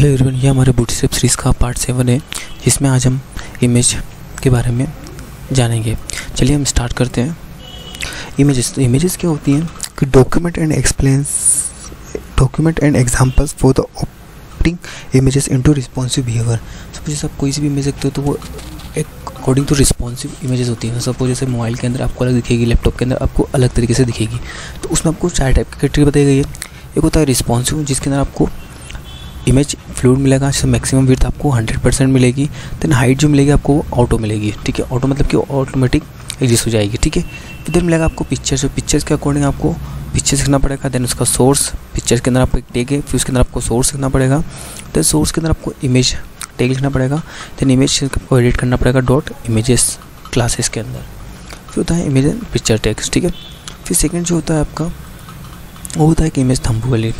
Hello everyone, ये हमारे bootstrap series का पार्ट 7 है, जिसमें आज हम इमेज के बारे में जानेंगे। चलिए हम स्टार्ट करते हैं। इमेजेस क्या होती हैं कि document and examples for the opting images into responsive behaviour. Suppose जैसे आप कोई सी भी इमेज देखते हो तो वो एक अकॉर्डिंग टू रिस्पॉन्सिव इमेजेस होती हैं। सपोज जैसे मोबाइल के अंदर आपको अलग दिखेगी, लैपटॉप के अंदर आपको अलग तरीके से दिखेगी। तो उसमें आपको 4 टाइप की कैटेगरी बताई गई है। एक होता है रिस्पॉन्सिव, जिसके अंदर आपको इमेज फ्लूइड मिलेगा, जैसे मैक्सिमम विड्थ आपको 100% मिलेगी। देन हाइट जो मिलेगी आपको ऑटो मिलेगी, ठीक है। ऑटो मतलब कि ऑटोमेटिक एडजस्ट हो जाएगी, ठीक है। इधर मिलेगा आपको पिक्चर्स, जो पिक्चर्स के अकॉर्डिंग आपको पिक्चर्स लिखना पड़ेगा। देन उसका सोर्स, पिक्चर्स के अंदर आपको एक टैग है, फिर उसके अंदर आपको सोर्स लिखना पड़ेगा। देन सोर्स के अंदर आपको इमेज टैग लिखना पड़ेगा। देन इमेज आपको एडिट करना पड़ेगा डॉट इमेजेस क्लासेस के अंदर। फिर होता है इमेज एंड पिक्चर टैग्स, ठीक है। फिर सेकेंड जो होता है आपका वो होता है कि इमेज थंबनेल,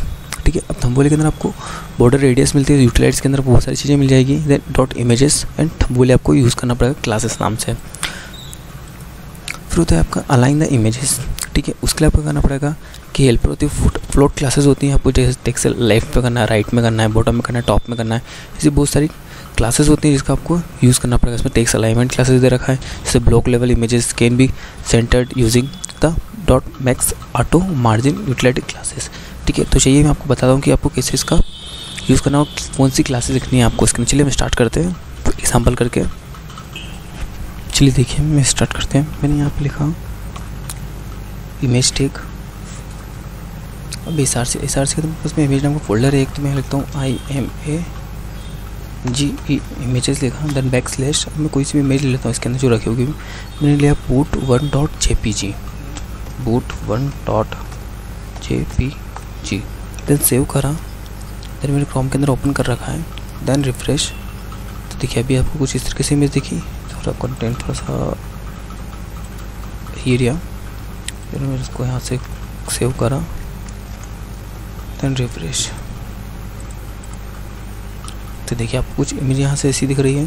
ठीक है। अब थंबनेल के अंदर आपको बॉर्डर रेडियस मिलती है, यूटिलाइट्स के अंदर बहुत सारी चीज़ें मिल जाएगी। Then dot images and thumbnail आपको यूज़ करना पड़ेगा क्लासेस नाम से। फिर होता है आपका अलाइन द इमेजेस, ठीक है। उसके लिए आपको करना पड़ेगा कि हेल्पर होती है फ्लोट क्लासेस होती हैं। आपको जैसे टेक्स्ट लेफ्ट पे करना है, राइट में करना है, बॉटम में करना है, टॉप में करना है, ऐसी बहुत सारी क्लासेस होती हैं जिसका आपको यूज़ करना पड़ेगा। इसमें टेक्स्ट अलाइनमेंट क्लासेस दे रखा है, जैसे block level images can be centred using the dot max auto margin utility classes, ठीक है। तो चाहिए मैं आपको बताता हूँ कि आपको कैसे इसका यूज़ करना हो, कौन सी क्लासेस लिखनी है आपको इसके। चलिए हम स्टार्ट करते हैं एग्जाम्पल करके। चलिए देखिए मैं स्टार्ट करते हैं। मैंने यहाँ पे लिखा इमेज टैग। अब एस आर सी के तो उसमें इमेज नाम का फोल्डर है एक, तो मैं लिखता हूँ IMAGE इमेजेस लिखा। देन बैकस्लैश, अब मैं कोई सी भी इमेज ले लेता हूँ इसके अंदर जो रखी होगी। मैंने लिया boot1.jpg, boot1.jpg। देन सेव करा। देन मैंने क्रोम के अंदर ओपन कर रखा है। देन रिफ्रेश, तो देखिए अभी आपको कुछ इस तरीके से इमेज दिखी। थोड़ा कंटेंट थोड़ा सा एरिया, फिर मैंने इसको यहाँ से सेव करा। देन रिफ्रेश, तो देखिए आपको कुछ इमेज यहाँ से ऐसी दिख रही है।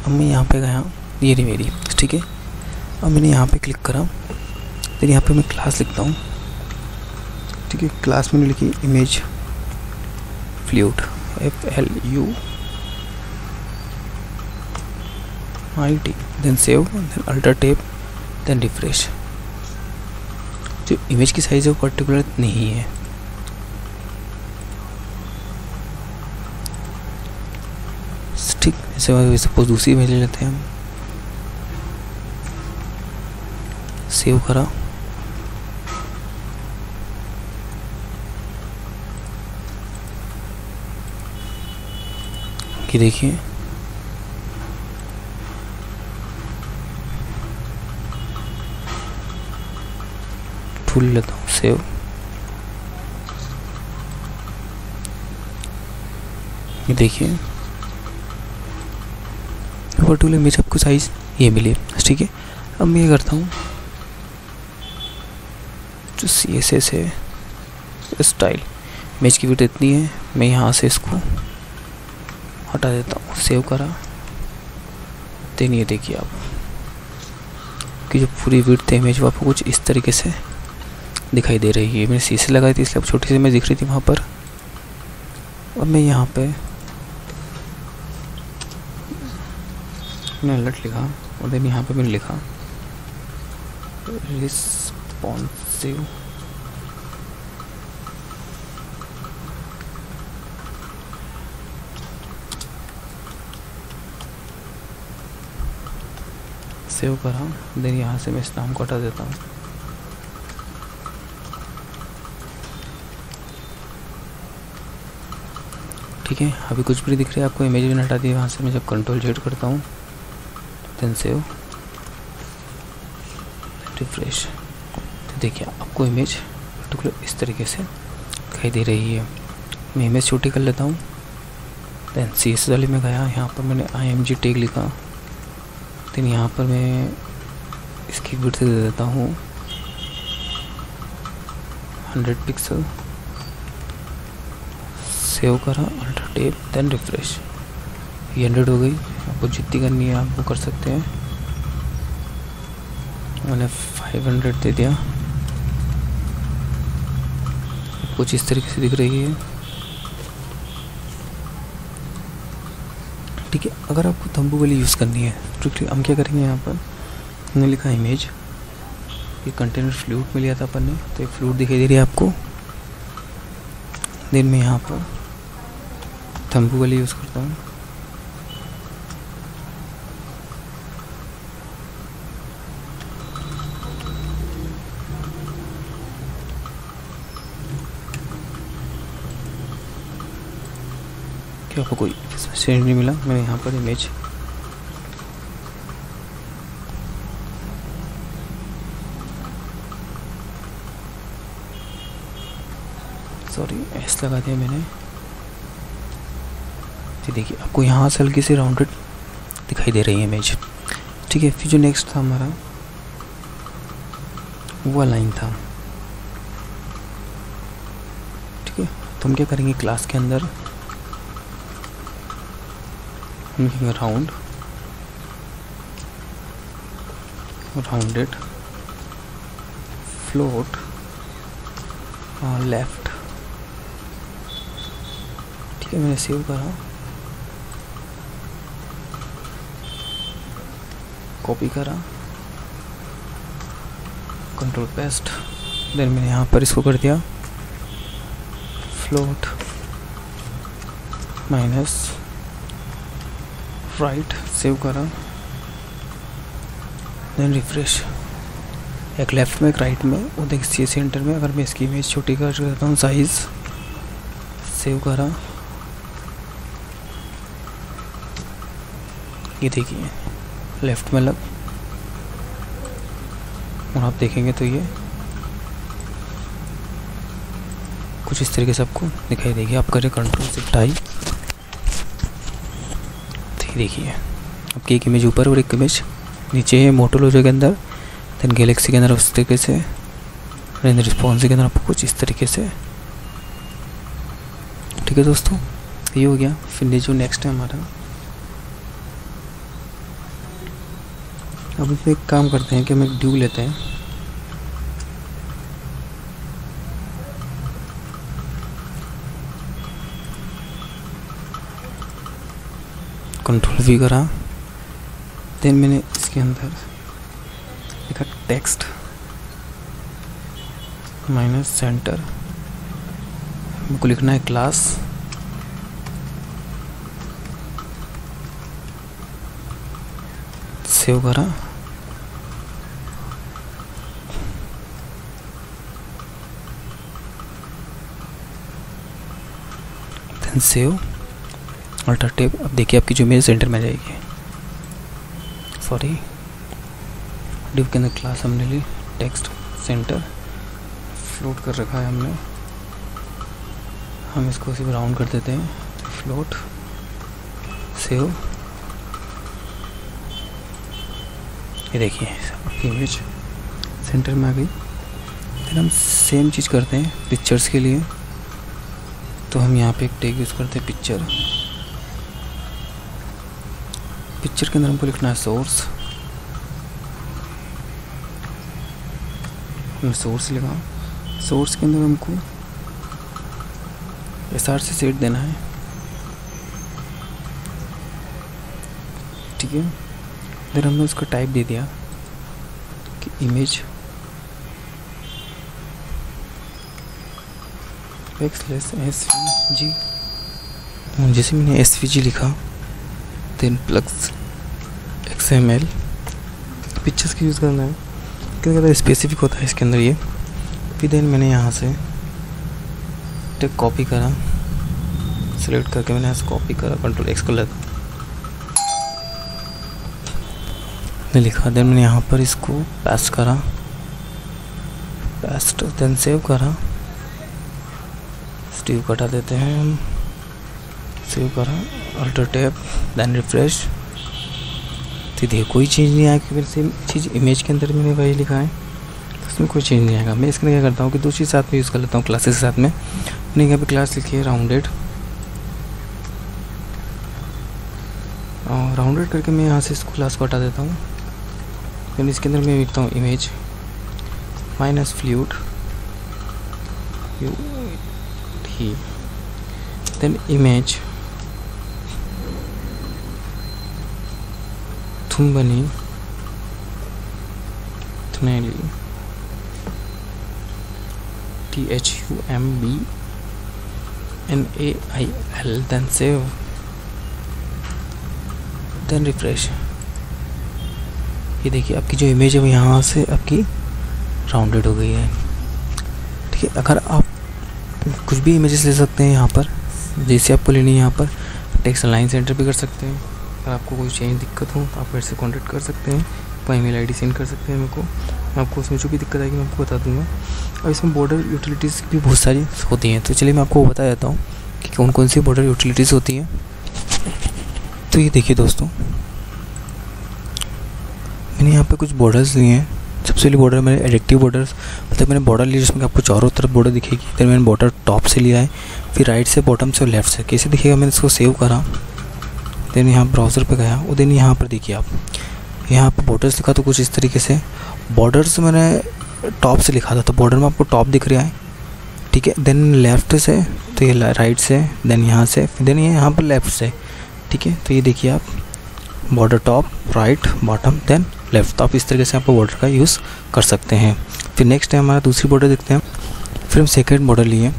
अब मैं यहाँ पे गया, ये रही मेरी, ठीक है। अब मैंने यहाँ पे क्लिक करा। फिर यहाँ पे मैं क्लास लिखता हूँ, ठीक है। क्लास मैंने लिखी image fluid, FLUID। Then save, then alter tab, then refresh. जो इमेज की साइज है वो पर्टिकुलर नहीं है, ठीक। जैसे सपोज दूसरी इमेज ले लेते हैं हम। सेव करा। कि देखिए टूल लेता हूँ, सेव। ये देखिए टूल इमेज आपको साइज ये मिली, ठीक है। अब मैं ये करता हूँ, जो CSS है स्टाइल, इमेज की विड्थ इतनी है, मैं यहाँ से इसको हटा देता हूँ। सेव करा। देन ये देखिए आप कि जो पूरी विड्थ है इमेज वो आपको कुछ इस तरीके से दिखाई दे रही है। मैंने CSS लगाई थी इसलिए छोटी सी इमेज दिख रही थी वहाँ पर। अब मैं यहाँ पे मैंने अलर्ट लिखा और देन यहाँ पे मैंने लिखा रिस्पॉन्सिव। सेव करा। देन यहाँ से मैं इस नाम को हटा देता हूँ। ठीक है, अभी कुछ भी दिख रहा है आपको, इमेज भी हटा दी। वहाँ से मैं जब Ctrl Z करता हूँ, देन सेव, रिफ्रेश, तो देखिए आपको इमेज पर्टिकुलर इस तरीके से दिखाई दे रही है। मैं इमेज छोटी कर लेता हूँ। देन CSS वाले में गया, यहाँ पर मैंने IMG टैग लिखा। देन यहाँ पर मैं इसकी विड्थ दे देता हूँ 100 पिक्सल। सेव करा, अल्टर टैब, देन रिफ्रेश। ये 100 हो गई। आपको जितनी करनी है आप वो कर सकते हैं। मैंने 500 दे दिया। कुछ इस तरीके से दिख रही है। ठीक है। अगर आपको तंबू वाली यूज़ करनी है तो हम क्या करेंगे, यहाँ पर हमने लिखा इमेज, ये कंटेनर फ्लूइड में लिया था अपन ने, तो ये फ्लूइड दिखाई दे रही है आपको। देन मैं यहाँ पर तंबू वाली यूज़ करता हूँ। क्या आपको कोई चेंज नहीं मिला, मैंने यहाँ पर इमेज एस लगा दिया मैंने। तो देखिए आपको यहाँ से हल्की सी राउंडेड दिखाई दे रही है इमेज, ठीक है। फिर जो नेक्स्ट था हमारा वो लाइन था, ठीक है। तो हम क्या करेंगे, क्लास के अंदर हम लिखेंगे राउंडेड फ्लोट लेफ्ट, ठीक है। मैंने सेव करा, कॉपी करा, कंट्रोल पेस्ट, देन मैंने यहाँ पर इसको कर दिया फ्लोट माइनस राइट, सेव करा, देन रिफ्रेश। एक लेफ्ट में एक राइट में, वो देखिए सेंटर में। अगर मैं इसकी इमेज छोटी कर देता हूँ साइज़, सेव करा, ये देखिए लेफ्ट में लग, और आप देखेंगे तो ये कुछ इस तरीके से आपको दिखाई देगी। आप करें कंट्रोल शिफ्ट आई, देखिए आपकी एक इमेज ऊपर और एक इमेज नीचे है मोटोरोला के अंदर, देन गैलेक्सी के अंदर उस तरीके से, देन रिस्पॉन्स के अंदर आपको कुछ इस तरीके से, ठीक है दोस्तों। ये हो गया। फिर जो नेक्स्ट है हमारा, अब इसमें एक काम करते हैं कि हम एक ड्यू लेते हैं, कंट्रोल वी करा, देन मैंने इसके अंदर लिखा टेक्स्ट माइनस सेंटर, हमको लिखना है क्लास, सेव करा, देन सेव अल्टरनेटिव। अब देखिए आपकी जो इमेज सेंटर में जाएगी, सॉरी डिव के अंदर क्लास हमने ली, टेक्स्ट सेंटर फ्लोट कर रखा है हमने, हम इसको सिर्फ राउंड कर देते हैं, फ्लोट, सेव। ये देखिए आपकी इमेज सेंटर में आ गई। फिर हम सेम चीज़ करते हैं पिक्चर्स के लिए, तो हम यहाँ पे एक टैग यूज़ करते हैं पिक्चर। पिक्चर के अंदर हमको लिखना है सोर्स, हमने सोर्स लिखा, सोर्स के अंदर हमको SR से सेट देना है, ठीक है। फिर हमने उसका टाइप दे दिया कि इमेज SVG, जैसे मैंने SVG लिखा, देन प्लस XML, पिक्चर्स की यूज़ करना है, इसके अंदर स्पेसिफिक होता है इसके अंदर ये। फिर देन मैंने यहाँ से टेक कॉपी करा, सिलेक्ट करके मैंने यहाँ से कॉपी करा, कंट्रोल X कर लगा, मैंने लिखा, देन मैंने यहाँ पर इसको पेस्ट करा, पेस्ट, देन सेव करा, स्टीव कटा देते हैं हम, सेव करा, अल्टर टैब, देन रिफ्रेश। तो देखिए कोई चेंज नहीं आया, क्योंकि सेम चीज़ इमेज के अंदर मैंने वही लिखा है, तो उसमें कोई चेंज नहीं आएगा। मैं इसके लिए क्या करता हूँ कि दो चीज़ साथ में यूज़ कर लेता हूँ क्लासेस के साथ में। मैंने यहाँ पे क्लास लिखी है राउंडेड, और राउंडेड करके मैं यहाँ से इसको क्लास को हटा देता हूँ। फिर इसके अंदर मैं लिखता हूँ image minus fluid, then image thumbnail thumbnail THUMBNAIL, then save, then refresh। ये देखिए आपकी जो इमेज है वो यहाँ से आपकी राउंडेड हो गई है। ठीक है, अगर आप कुछ भी इमेजेस ले सकते हैं यहाँ पर, जैसे आपको लेनी है यहाँ पर टेक्स्ट अलाइन से एंटर भी कर सकते हैं। अगर आपको कोई चेंज दिक्कत हो तो आप मेरे से कॉन्टेक्ट कर सकते हैं, आपका ईमेल आईडी सेंड कर सकते हैं मेरे को, मैं आपको उसमें जो भी दिक्कत आएगी मैं आपको बता दूंगा। और इसमें बॉर्डर यूटिलिटीज़ भी बहुत सारी होती हैं, तो चलिए मैं आपको बता देता हूँ कि कौन कौन सी बॉर्डर यूटिलिटीज़ होती हैं। तो ये देखिए दोस्तों, मैंने यहाँ पे कुछ बॉर्डर्स लिए हैं। सबसे पहले बॉर्डर मेरे एडिक्टिव बॉर्डर्स, मतलब मैंने बॉर्डर लिया जिसमें आपको चारों तरफ बॉर्डर दिखेगी। फिर मैंने बॉर्डर टॉप से लिया है, फिर राइट से, बॉटम से और लेफ्ट से। कैसे दिखेगा, मैंने इसको सेव करा, देन यहाँ ब्राउज़र पे गया और देन यहाँ पर देखिए आप यहाँ पर बॉर्डर्स लिखा तो कुछ इस तरीके से। बॉर्डर्स मैंने टॉप से लिखा था, तो बॉर्डर में आपको टॉप दिख रहा है। ठीक है, देन लेफ़्ट से, तो ये राइट से, देन यहाँ से, देन ये यहाँ पर लेफ़्ट से। ठीक है, तो ये देखिए आप border top, right, bottom, then left. तो आप इस तरीके से आप बॉर्डर का यूज़ कर सकते हैं। फिर नेक्स्ट है हमारा दूसरी बॉर्डर देखते हैं। फिर हम सेकेंड बॉर्डर लिए,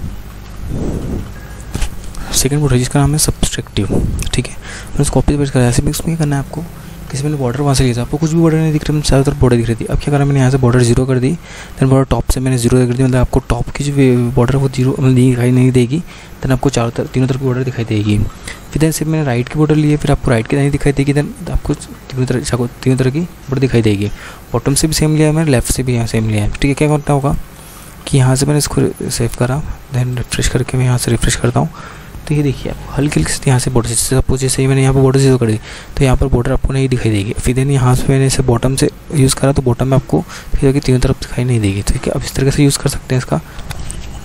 सेकेंड बॉर्डर जिसका नाम है सब्सट्रैक्टिव। ठीक है, मैंने उसको कॉपी पेस्ट कराया। ऐसे भी उसमें करना है आपको, किसी मैंने बॉर्डर वहाँ से लिया था, आपको कुछ भी बॉर्डर नहीं दिख रहा, चारों तरफ बॉर्डर दिख रही थी। अब क्या करा, मैंने यहाँ से बॉर्डर 0 कर दी, देन बॉर्डर टॉप से मैंने 0 कर दी, मतलब आपको टॉप की जो बॉर्डर वो 0 दिखाई नहीं देगी, देन आपको चारों तरफ तीनों तरफ की बॉर्डर दिखाई देगी। फिर देन सिर्फ मैंने राइट की बॉर्डर ली है, फिर आपको राइट की नहीं दिखाई देगी, देन आपको तीनों तरह की बॉर्डर दिखाई देगी। बॉटम से भी सेम लिया है मैंने, लेफ्ट से भी यहाँ सेम लिया है। ठीक है, क्या करना होगा कि यहाँ से मैंने इसको सेव करा, देन रिफ्रेश करके मैं यहाँ से रिफ्रेश करता हूँ। तो ये देखिए आपको हल्की हल्की से यहाँ से बॉर्डर, सपोज जैसे ही मैंने यहाँ पर बॉर्डर 0 कर दी तो यहाँ पर बॉर्डर आपको नहीं दिखाई देगी। फिर देन यहाँ से मैंने इसे बॉटम से यूज़ करा तो बॉटम में आपको फिर तीनों तरफ दिखाई नहीं देगी। ठीक है, अब इस तरीके से यूज़ कर सकते हैं इसका।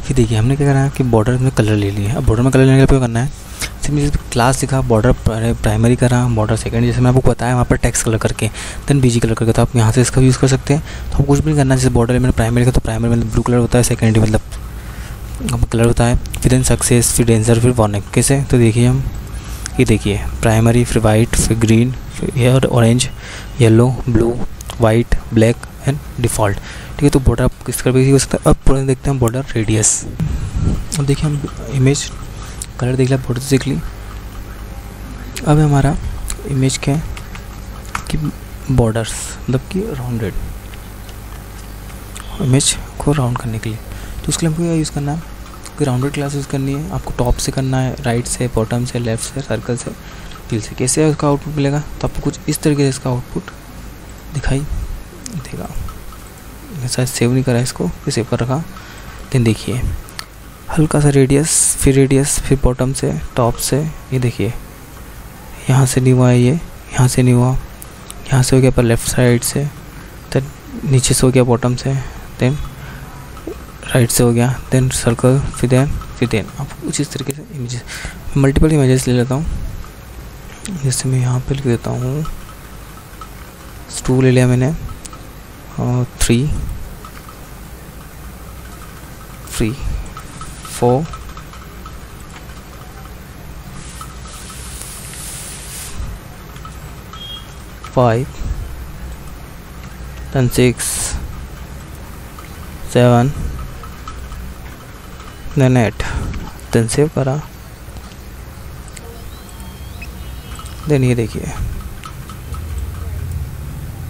ये देखिए हमने क्या करा है कि बॉर्डर में कलर ले लिया। अब बॉर्डर में कलर लेने के लिए करना है, सिंपली क्लास लिखा, बॉर्डर प्राइमरी करा, बॉर्डर सेकेंड, जैसे मैं आपको बताया वहाँ पर टेक्स्ट कलर करके, देन बीजी कलर करके। तो आप यहाँ से इसका यूज़ कर सकते हैं। तो कुछ भी नहीं करना, जैसे बॉर्डर मैंने प्राइमरी का तो प्राइमरी मतलब ब्लू कलर होता है, सेकेंडरी मतलब कलर होता है, फिर देन सक्सेस, फिर डेंजर, फिर वार्निंग। कैसे, तो देखिए हम ये देखिए प्राइमरी, फिर वाइट, फिर ग्रीन, फिर orange, yellow, blue, white, black and default. ठीक है, तो बॉर्डर आप किस तरह भी हो सकता है। अब देखते हैं बॉर्डर रेडियस। अब देखिए हम इमेज कलर देख लिया, बॉर्डर देख ली। अब हमारा इमेज क्या है कि बॉर्डर्स मतलब कि राउंडेड, इमेज को राउंड करने के लिए। तो उसके लिए हमको क्या यूज़ करना है कि राउंडेड क्लास यूज़ करनी है। आपको टॉप से करना है, राइट से, बॉटम से, लेफ्ट से, सर्कल से, व्हील से। कैसे है उसका आउटपुट मिलेगा, तो आपको कुछ इस तरीके से इसका आउटपुट दिखाई देगा। शायद सेव नहीं करा इसको, फिर सेव कर रखा। देन देखिए हल्का सा रेडियस, फिर बॉटम से, टॉप से। ये देखिए यहाँ से नहीं हुआ है, ये यहाँ से नहीं हुआ, यहाँ से हो गया पर लेफ़्ट साइड से, देन नीचे से हो गया बॉटम से, देन राइट से हो गया, देन सर्कल, फिर देन आप कुछ इस तरीके से इमेजेस, मल्टीपल इमेजेस ले लेता हूँ। जैसे मैं यहाँ पे लिख देता हूँ 2 ले लिया मैंने, और 3, 4, 5, then 6, 7, then 8, then सेव करा। देन ये देखिए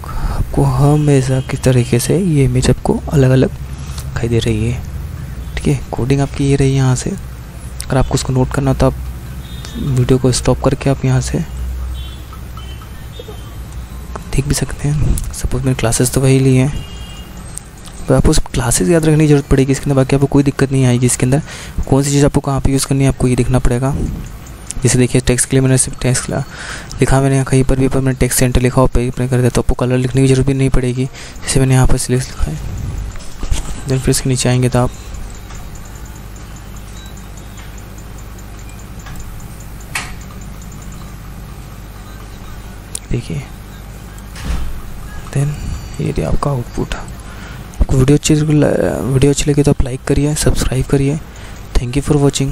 आपको हमेशा किस तरीके से ये इमेज आपको अलग अलग दिखाई दे रही है। ठीक है, कोडिंग आपकी ये रही है। यहाँ से अगर आपको उसको नोट करना हो तो आप वीडियो को स्टॉप करके आप यहाँ से देख भी सकते हैं। सपोज मैंने क्लासेस तो वही ली हैं, तो आपको क्लासेस याद रखने की ज़रूरत पड़ेगी इसके अंदर, बाकी आपको कोई दिक्कत नहीं आएगी। इसके अंदर कौन सी चीज़ आपको कहाँ पे यूज़ करनी है आपको ये देखना पड़ेगा। जैसे देखिए टेक्स्ट के लिए मैंने सिर्फ टेक्स्ट लिखा, मैंने यहाँ कहीं पर भी मैंने टेक्स्ट सेंटर लिखा और पेज पर कर दिया, तो आपको कलर लिखने की ज़रूरत भी नहीं पड़ेगी। जैसे मैंने यहाँ पर सिलेक्ट लिखा है, देन फिर इसके नीचे आएंगे तो आप देखिए, देन ये आपका आउटपुट। आपको वीडियो अच्छी लगी तो आप लाइक करिए, सब्सक्राइब करिए। Thank you for watching.